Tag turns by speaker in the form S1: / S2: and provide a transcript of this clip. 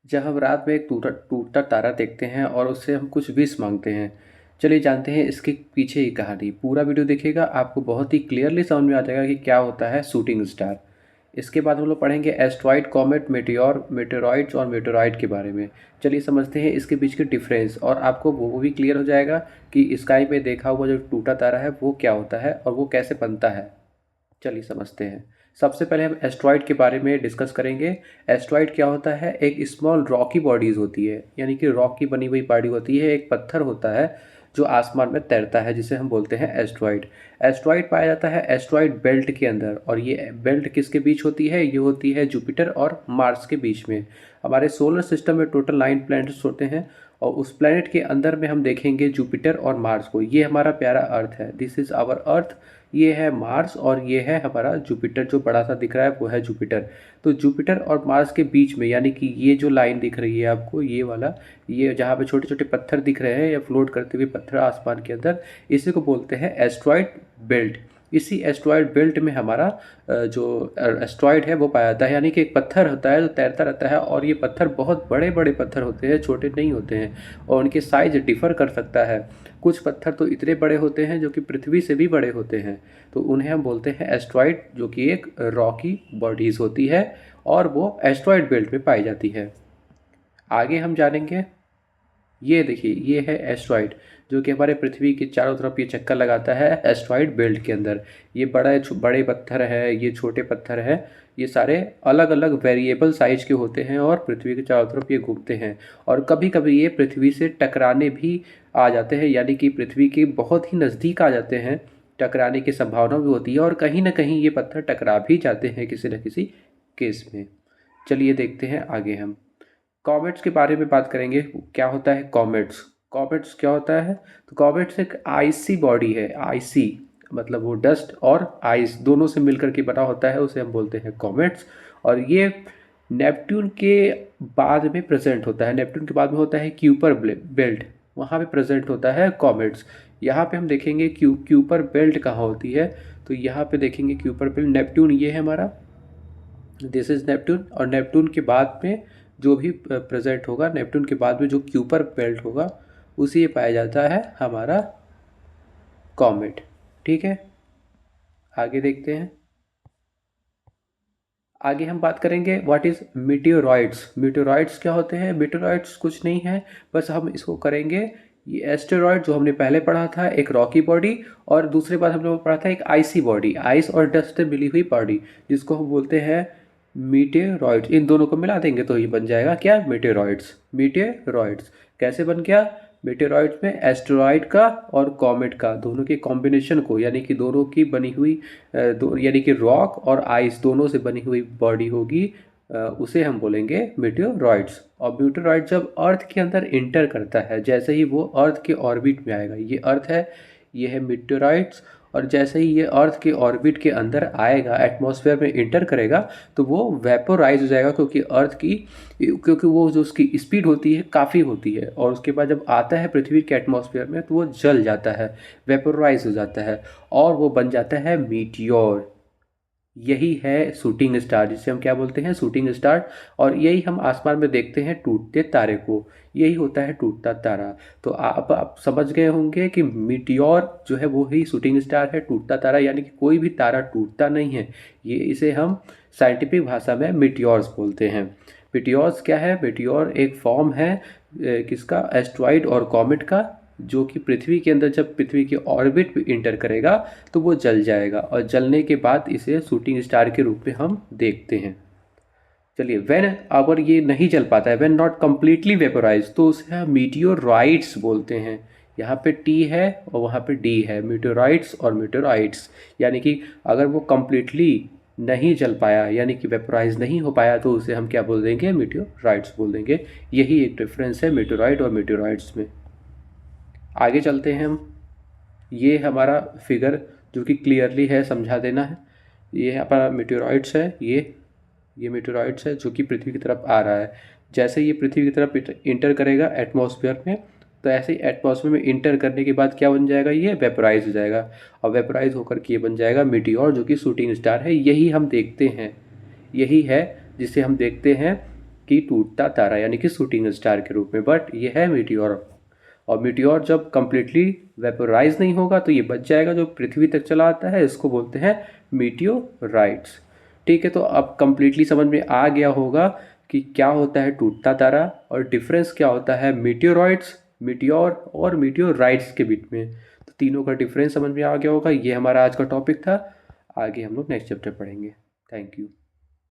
S1: जब हम रात में एक टूटा टूटता तारा देखते हैं और उससे हम कुछ विश मांगते हैं। चलिए जानते हैं इसके पीछे की कहानी। पूरा वीडियो देखिएगा, आपको बहुत ही क्लियरली समझ में आ जाएगा कि क्या होता है शूटिंग स्टार। इसके बाद हम लोग पढ़ेंगे एस्ट्रॉइड, कॉमेट, मेटेओर, मेटेरॉइड्स और मेटेरॉइड के बारे में। चलिए समझते हैं इसके बीच के डिफरेंस, और आपको वो भी क्लियर हो जाएगा कि स्काई में देखा हुआ जो टूटा तारा है वो क्या होता है और वो कैसे बनता है। चलिए समझते हैं। सबसे पहले हम एस्ट्रॉइड के बारे में डिस्कस करेंगे। एस्ट्रॉइड क्या होता है? एक स्मॉल रॉकी बॉडीज़ होती है, यानी कि रॉक की बनी हुई बॉडी होती है। एक पत्थर होता है जो आसमान में तैरता है, जिसे हम बोलते हैं एस्ट्रॉइड। एस्ट्रॉइड पाया जाता है एस्ट्रॉइड बेल्ट के अंदर, और ये बेल्ट किसके बीच होती है? ये होती है जुपिटर और मार्स के बीच में। हमारे सोलर सिस्टम में टोटल 9 प्लैनेट्स होते हैं, और उस प्लैनेट के अंदर में हम देखेंगे जुपिटर और मार्स को। ये हमारा प्यारा अर्थ है, दिस इज़ आवर अर्थ। ये है मार्स और ये है हमारा जुपिटर, जो बड़ा सा दिख रहा है वो है जुपिटर। तो जुपिटर और मार्स के बीच में, यानी कि ये जो लाइन दिख रही है आपको, ये वाला, ये जहाँ पे छोटे छोटे पत्थर दिख रहे हैं या फ्लोट करते हुए पत्थर आसमान के अंदर, इसी को बोलते हैं एस्ट्रॉइड बेल्ट। इसी एस्ट्रॉइड बेल्ट में हमारा जो एस्ट्रॉइड है वो पाया जाता है, यानी कि एक पत्थर होता है जो तैरता रहता है, और ये पत्थर बहुत बड़े बड़े पत्थर होते हैं, छोटे नहीं होते हैं, और उनके साइज डिफ़र कर सकता है। कुछ पत्थर तो इतने बड़े होते हैं जो कि पृथ्वी से भी बड़े होते हैं, तो उन्हें हम बोलते हैं एस्ट्रॉइड, जो कि एक रॉकी बॉडीज़ होती है, और वो एस्ट्रॉइड बेल्ट में पाई जाती है। आगे हम जानेंगे। ये देखिए, ये है एस्ट्रॉइड, जो कि हमारे पृथ्वी के चारों तरफ ये चक्कर लगाता है एस्ट्रॉइड बेल्ट के अंदर। ये बड़े पत्थर है, ये छोटे पत्थर है, ये सारे अलग अलग वेरिएबल साइज के होते हैं और पृथ्वी के चारों तरफ ये घूमते हैं। और कभी कभी ये पृथ्वी से टकराने भी आ जाते हैं, यानी कि पृथ्वी के बहुत ही नज़दीक आ जाते हैं। टकराने की संभावना भी होती है, और कहीं ना कहीं ये पत्थर टकरा भी जाते हैं किसी न किसी केस में। चलिए देखते हैं आगे हम कॉमेट्स के बारे में बात करेंगे। क्या होता है कॉमेट्स? कॉमेट्स क्या होता है? तो कॉमेट्स एक आइसी बॉडी है। आइसी मतलब वो डस्ट और आइस दोनों से मिलकर के बना होता है, उसे हम बोलते हैं कॉमेट्स। और ये नेपट्टून के बाद में प्रेजेंट होता है। नेपट्टून के बाद में होता है क्यूपर बेल्ट, वहाँ पे प्रेजेंट होता है कॉमेट्स। यहाँ पे हम देखेंगे क्यूपर बेल्ट कहाँ होती है, तो यहाँ पे देखेंगे क्यूपर बेल्ट, नेपट्टून ये है हमारा, दिस इज नेपट्टून। और नेपट्टून के बाद में जो भी प्रेजेंट होगा, नेपट्टून के बाद में जो क्यूपर बेल्ट होगा, उसी पाया जाता है हमारा कॉमेट। ठीक है, आगे देखते हैं। आगे हम बात करेंगे व्हाट इज़ मीटियोरॉइड्स। मीटियोरॉइड्स क्या होते हैं? मीटियोरॉइड्स कुछ नहीं है, बस हम इसको करेंगे। ये एस्टेरॉयड जो हमने पहले पढ़ा था, एक रॉकी बॉडी, और दूसरे बार हम लोग पढ़ा था एक आइसी बॉडी, आइस और डस्ट से मिली हुई बॉडी, जिसको हम बोलते हैं मीटेरॉइड्स। इन दोनों को मिला देंगे तो ये बन जाएगा क्या? मीटेरॉइड्स। मीटेरॉइड्स कैसे बन गया? मीटेरॉइड्स में एस्टेरॉइड का और कॉमेट का दोनों के कॉम्बिनेशन को, यानी कि दोनों की बनी हुई यानी कि रॉक और आइस दोनों से बनी हुई बॉडी होगी, उसे हम बोलेंगे मीटेरॉइड्स। और मीटेरॉइड जब अर्थ के अंदर इंटर करता है, जैसे ही वो अर्थ के ऑर्बिट में आएगा, ये अर्थ है, ये है मीटेरॉइड्स, और जैसे ही ये अर्थ के ऑर्बिट के अंदर आएगा, एटमॉस्फेयर में इंटर करेगा, तो वो वेपोराइज हो जाएगा, क्योंकि वो जो उसकी स्पीड होती है काफ़ी होती है, और उसके बाद जब आता है पृथ्वी के एटमॉस्फेयर में तो वो जल जाता है, वेपोराइज हो जाता है, और वो बन जाता है मीटियोर। यही है शूटिंग स्टार, जिसे हम क्या बोलते हैं? Shooting star. और यही हम आसमान में देखते हैं टूटते तारे को, यही होता है टूटता तारा। तो आप समझ गए होंगे कि मीटियोर जो है वो ही शूटिंग स्टार है, टूटता तारा, यानी कि कोई भी तारा टूटता नहीं है। ये इसे हम साइंटिफिक भाषा में मीटियोर्स बोलते हैं। मीटियोर्स क्या है? मीटियोर एक फॉर्म है किसका? एस्ट्रॉइड और कॉमेट का, जो कि पृथ्वी के अंदर जब पृथ्वी के ऑर्बिट में इंटर करेगा तो वो जल जाएगा, और जलने के बाद इसे शूटिंग स्टार के रूप में हम देखते हैं। चलिए, व्हेन अगर ये नहीं जल पाता है, व्हेन नॉट कम्प्लीटली वेपोराइज, तो उसे हम मीटियोराइट्स बोलते हैं। यहाँ पे टी है और वहाँ पे डी है, मीटियोराइट्स और मीटियोराइट्स। यानी कि अगर वो कम्प्लीटली नहीं जल पाया, यानी कि वेपोराइज नहीं हो पाया, तो उसे हम क्या बोल देंगे? मीटियोराइट्स बोल देंगे। यही एक डिफरेंस है मीटियोराइट और मीटियोराइट्स में। आगे चलते हैं हम। ये हमारा फिगर जो कि क्लियरली है, समझा देना है। ये हमारा मीटेरॉइड्स है, ये मीटेरॉइड्स है जो कि पृथ्वी की तरफ आ रहा है। जैसे ये पृथ्वी की तरफ इंटर करेगा एटमॉस्फेयर में, तो ऐसे ही एटमॉस्फेयर में इंटर करने के बाद क्या बन जाएगा? ये वेपोराइज हो जाएगा, और वेपोराइज होकर के ये बन जाएगा मीटियोर, जो कि शूटिंग स्टार है। यही हम देखते हैं, यही है जिसे हम देखते हैं कि टूटता तारा यानी कि शूटिंग स्टार के रूप में, बट ये है मीटियोर। और मीटियोर जब कम्प्लीटली वेपोराइज नहीं होगा तो ये बच जाएगा, जो पृथ्वी तक चला आता है इसको बोलते हैं मीटियोराइट्स। ठीक है, तो अब कम्प्लीटली समझ में आ गया होगा कि क्या होता है टूटता तारा और डिफरेंस क्या होता है मीटियोरॉइड्स, मीटियोर और मीटियोराइट्स के बीच में। तो तीनों का डिफरेंस समझ में आ गया होगा। ये हमारा आज का टॉपिक था। आगे हम लोग नेक्स्ट चैप्टर पढ़ेंगे। Thank you.